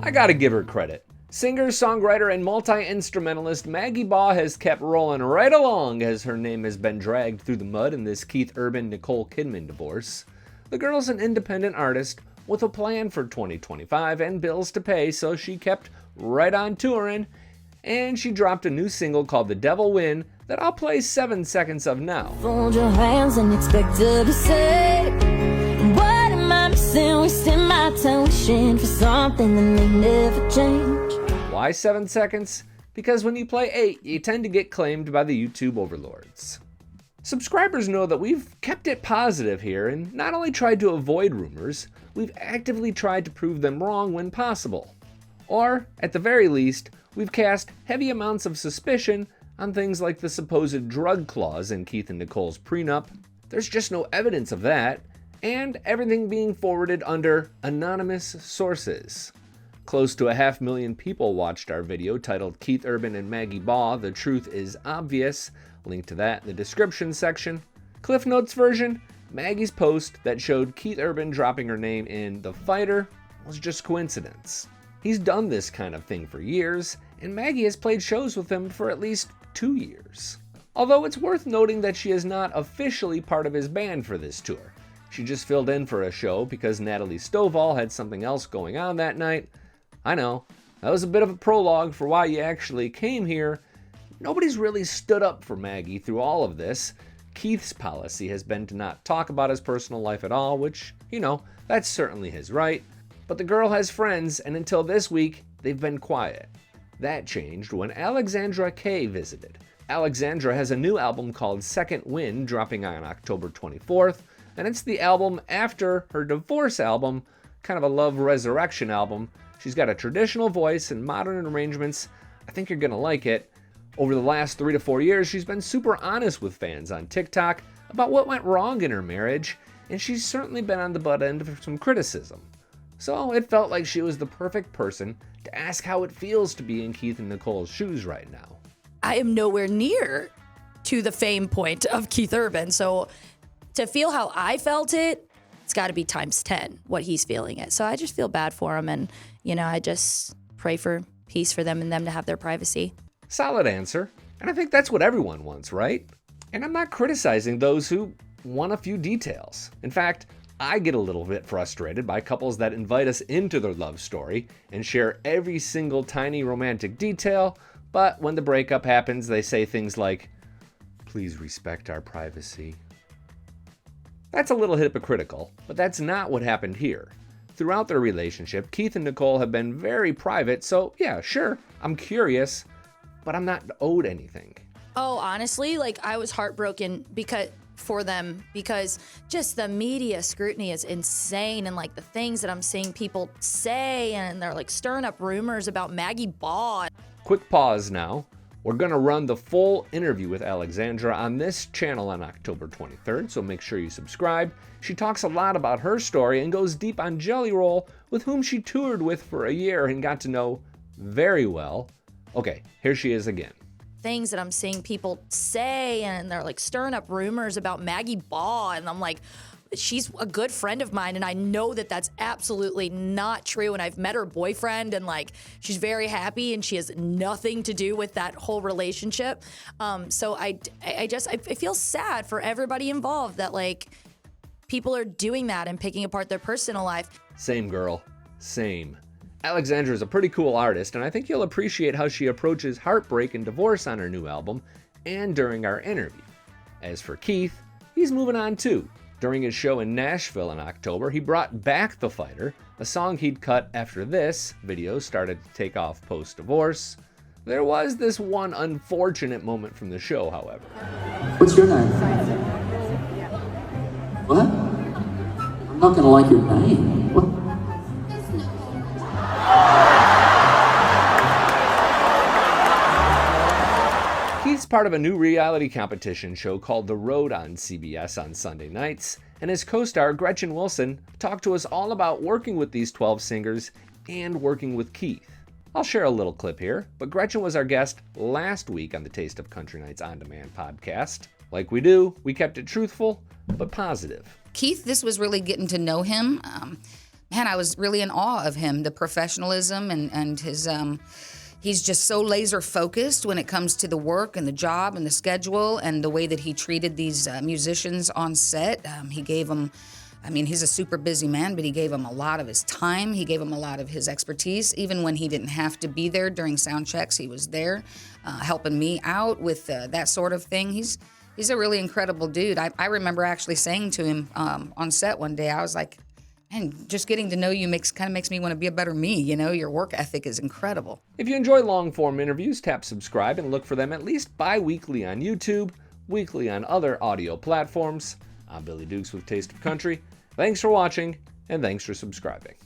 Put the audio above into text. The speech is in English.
I gotta give her credit. Singer, songwriter, and multi-instrumentalist Maggie Baugh has kept rolling right along as her name has been dragged through the mud in this Keith Urban-Nicole Kidman divorce. The girl's an independent artist with a plan for 2025 and bills to pay, so she kept right on touring, and she dropped a new single called The Devil Win that I'll play 7 seconds of now. Fold your hands and expect to be saved. What am I missing? Wasting my time wishing for something that may never change. Why 7 seconds? Because when you play 8, you tend to get claimed by the YouTube overlords. Subscribers know that we've kept it positive here and not only tried to avoid rumors, we've actively tried to prove them wrong when possible. Or, at the very least, we've cast heavy amounts of suspicion on things like the supposed drug clause in Keith and Nicole's prenup. There's just no evidence of that, and everything being forwarded under anonymous sources. Close to 500,000 people watched our video titled Keith Urban and Maggie Baugh, The Truth is Obvious. Link to that in the description section. Cliff Notes version, Maggie's post that showed Keith Urban dropping her name in The Fighter was just coincidence. He's done this kind of thing for years, and Maggie has played shows with him for at least 2 years. Although it's worth noting that she is not officially part of his band for this tour. She just filled in for a show because Natalie Stovall had something else going on that night. I know, that was a bit of a prologue for why you actually came here. Nobody's really stood up for Maggie through all of this. Keith's policy has been to not talk about his personal life at all, which, that's certainly his right. But the girl has friends, and until this week, they've been quiet. That changed when Alexandra Kay visited. Alexandra has a new album called Second Wind dropping on October 24th, and it's the album after her divorce album, kind of a love resurrection album. She's got a traditional voice and modern arrangements. I think you're gonna like it. Over the last 3 to 4 years, she's been super honest with fans on TikTok about what went wrong in her marriage, and she's certainly been on the butt end of some criticism. So it felt like she was the perfect person to ask how it feels to be in Keith and Nicole's shoes right now. I am nowhere near to the fame point of Keith Urban, so to feel how I felt it, it's got to be times 10 what he's feeling it. So I just feel bad for him, and I just pray for peace for them and them to have their privacy. Solid answer, and I think that's what everyone wants, right? And I'm not criticizing those who want a few details. In fact, I get a little bit frustrated by couples that invite us into their love story and share every single tiny romantic detail, but when the breakup happens, they say things like, "Please respect our privacy." That's a little hypocritical, but that's not what happened here. Throughout their relationship, Keith and Nicole have been very private, so yeah, sure, I'm curious, but I'm not owed anything. Oh, honestly, I was heartbroken for them because just the media scrutiny is insane, and the things that I'm seeing people say, and they're stirring up rumors about Maggie Baugh. Quick pause now. We're gonna run the full interview with Alexandra on this channel on October 23rd, so make sure you subscribe. She talks a lot about her story and goes deep on Jelly Roll, with whom she toured with for a year and got to know very well. Okay, here she is again. Things that I'm seeing people say, and they're stirring up rumors about Maggie Baugh, and I'm she's a good friend of mine, and I know that that's absolutely not true, and I've met her boyfriend, and she's very happy, and she has nothing to do with that whole relationship. So I feel sad for everybody involved that people are doing that and picking apart their personal life. Same girl, same. Alexandra is a pretty cool artist, and I think you'll appreciate how she approaches heartbreak and divorce on her new album and during our interview. As for Keith, he's moving on too. During his show in Nashville in October, he brought back The Fighter, a song he'd cut after this video started to take off post-divorce. There was this one unfortunate moment from the show, however. What's your name? What? I'm not gonna like your name. What? Keith's part of a new reality competition show called The Road on CBS on Sunday nights, and his co-star Gretchen Wilson talked to us all about working with these 12 singers and working with Keith. I'll share a little clip here, but Gretchen was our guest last week on the Taste of Country Nights On Demand podcast. Like we do, we kept it truthful, but positive. Keith, this was really getting to know him. man, I was really in awe of him, the professionalism and his, he's just so laser focused when it comes to the work and the job and the schedule and the way that he treated these musicians on set. He gave them, I mean, he's a super busy man, but he gave them a lot of his time. He gave them a lot of his expertise. Even when he didn't have to be there during sound checks, he was there helping me out with that sort of thing. He's a really incredible dude. I remember actually saying to him on set one day, I was like, and just getting to know you kind of makes me want to be a better me. You know, your work ethic is incredible. If you enjoy long-form interviews, tap subscribe and look for them at least bi-weekly on YouTube, weekly on other audio platforms. I'm Billy Dukes with Taste of Country. Thanks for watching, and thanks for subscribing.